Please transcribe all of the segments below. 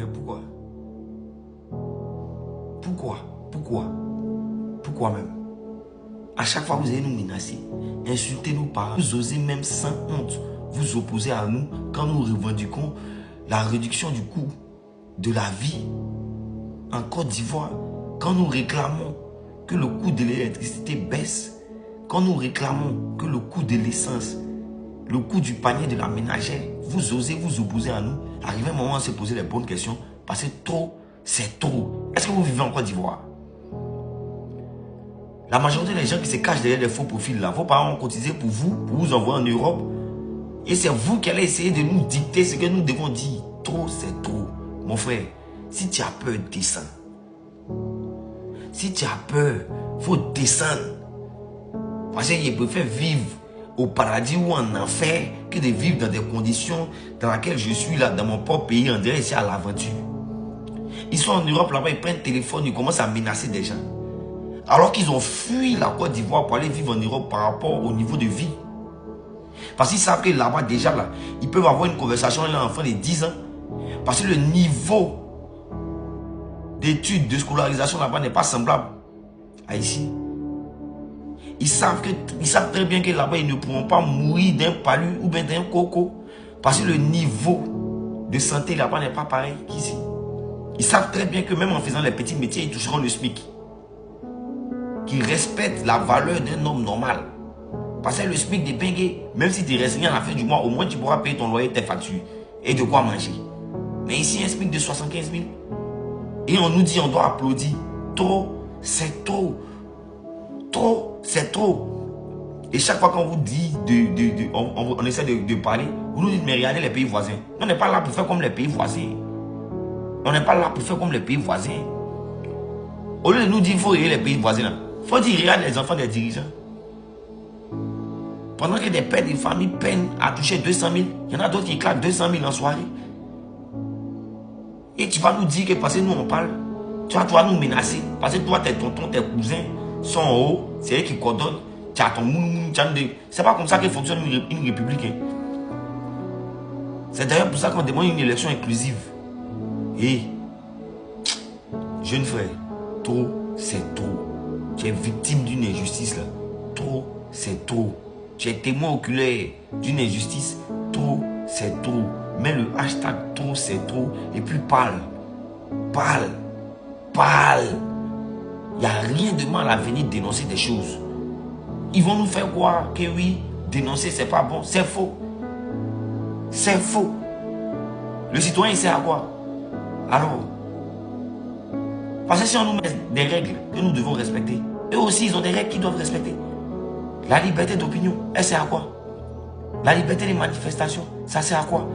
Mais pourquoi? Pourquoi même? À chaque fois, vous allez nous menacer, insulter nos parents, vous osez même sans honte vous opposer à nous quand nous revendiquons la réduction du coût de la vie en Côte d'Ivoire, quand nous réclamons que le coût de l'électricité baisse, quand nous réclamons que le coût de l'essence, le coût du panier de la ménagère, vous osez vous opposer à nous. Arrivé un moment à se poser les bonnes questions, parce que trop, c'est trop. Est-ce que vous vivez en Côte d'Ivoire? La majorité des gens qui se cachent derrière les faux profils là, vos parents ont cotisé pour vous envoyer en Europe. Et c'est vous qui allez essayer de nous dicter ce que nous devons dire. Trop, c'est trop. Mon frère, si tu as peur, descends. Si tu as peur, il faut descendre. Parce qu'il préfère vivre au paradis ou en enfer que de vivre dans des conditions dans lesquelles je suis là, dans mon propre pays, on dirait ici à l'aventure. Ils sont en Europe là-bas, ils prennent le téléphone, ils commencent à menacer des gens. Alors qu'ils ont fui la Côte d'Ivoire pour aller vivre en Europe par rapport au niveau de vie. Parce qu'ils savent que là-bas, déjà, là, ils peuvent avoir une conversation avec un enfant de 10 ans. Parce que le niveau d'études, de scolarisation là-bas n'est pas semblable à ici. Ils savent très bien que là-bas, ils ne pourront pas mourir d'un palu ou bien d'un coco. Parce que le niveau de santé là-bas n'est pas pareil qu'ici. Ils savent très bien que même en faisant les petits métiers, ils toucheront le SMIC. Qu'ils respectent la valeur d'un homme normal. Parce que le SMIC de Bengue, même si tu restes rien à la fin du mois, au moins tu pourras payer ton loyer, tes factures et de quoi manger. Mais ici, un SMIC de 75 000. Et on nous dit, on doit applaudir. Trop, c'est trop. Trop, c'est trop. Et chaque fois qu'on vous dit, on essaie de parler, vous nous dites, mais regardez les pays voisins. On n'est pas là pour faire comme les pays voisins. On n'est pas là pour faire comme les pays voisins. Au lieu de nous dire, il faut regarder les pays voisins, il faut dire, regarde les enfants des dirigeants. Pendant que des pères de famille peinent à toucher 200 000, il y en a d'autres qui claquent 200 000 en soirée. Et tu vas nous dire que parce que nous on parle, tu vas nous menacer. Parce que toi, tes tontons, tes cousins sont en haut, c'est eux qui coordonnent. Tu as ton moun, c'est pas comme ça que fonctionne une république. Hein. C'est d'ailleurs pour ça qu'on demande une élection inclusive. Et, jeune frère, trop, c'est trop. Tu es victime d'une injustice là. Trop, c'est trop. Tu es témoin oculaire d'une injustice. Trop, c'est trop. Mets le hashtag trop, c'est trop. Et puis parle. Parle. Parle. Il n'y a rien de mal à venir dénoncer des choses. Ils vont nous faire croire que oui, dénoncer c'est pas bon. C'est faux. C'est faux. Le citoyen il sait à quoi? Alors, parce que si on nous met des règles que nous devons respecter, eux aussi ils ont des règles qu'ils doivent respecter. La liberté d'opinion, elle sert à quoi? La liberté des manifestations, ça sert à quoi?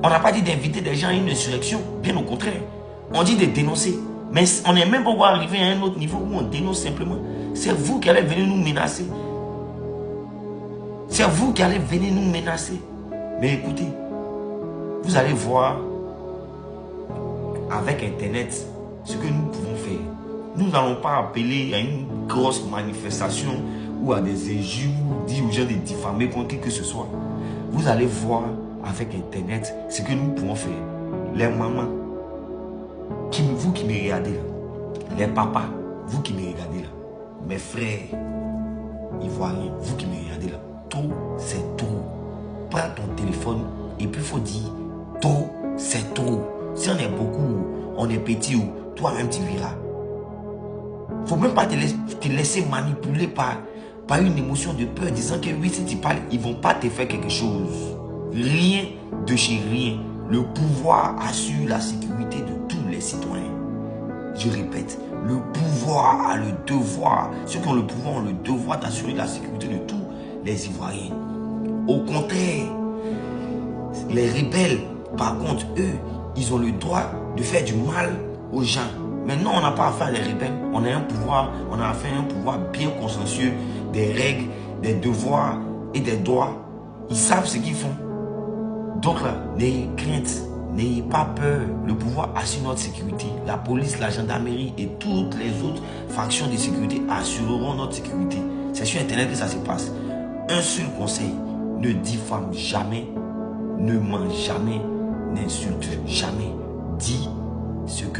On n'a pas dit d'inviter des gens à une insurrection, bien au contraire. On dit de dénoncer. Mais on n'est même pas encore arrivé à un autre niveau où on dénonce simplement. C'est vous qui allez venir nous menacer. C'est vous qui allez venir nous menacer. Mais écoutez, vous allez voir avec Internet ce que nous pouvons faire. Nous n'allons pas appeler à une grosse manifestation ou à des injures, dire aux gens de diffamer contre qui que ce soit. Vous allez voir avec Internet ce que nous pouvons faire. Les mamans, vous qui me regardez là, les papas, vous qui me regardez là, mes frères ivoiriens, vous qui me regardez là, trop, c'est trop. Prends ton téléphone et puis il faut dire, trop, c'est trop. Si on est beaucoup, on est petit ou toi-même tu verras. Il ne faut même pas te laisser manipuler par une émotion de peur, disant que oui, si tu parles, ils ne vont pas te faire quelque chose. Rien de chez rien. Le pouvoir assure la sécurité de tous les citoyens. Je répète, le pouvoir a le devoir. Ceux qui ont le pouvoir ont le devoir d'assurer la sécurité de tous les Ivoiriens. Au contraire, les rebelles, par contre, eux, ils ont le droit de faire du mal aux gens. Mais non, on n'a pas affaire à les rebelles. On a un pouvoir, on a affaire à un pouvoir bien consensueux, des règles, des devoirs et des droits. Ils savent ce qu'ils font. Donc là, n'ayez crainte, n'ayez pas peur. Le pouvoir assure notre sécurité. La police, la gendarmerie et toutes les autres factions de sécurité assureront notre sécurité. C'est sur Internet que ça se passe. Un seul conseil, ne diffame jamais, ne ment jamais, n'insulte jamais. Dis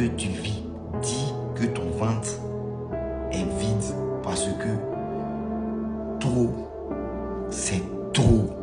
que tu vis, dis que ton ventre est vide parce que trop, c'est trop.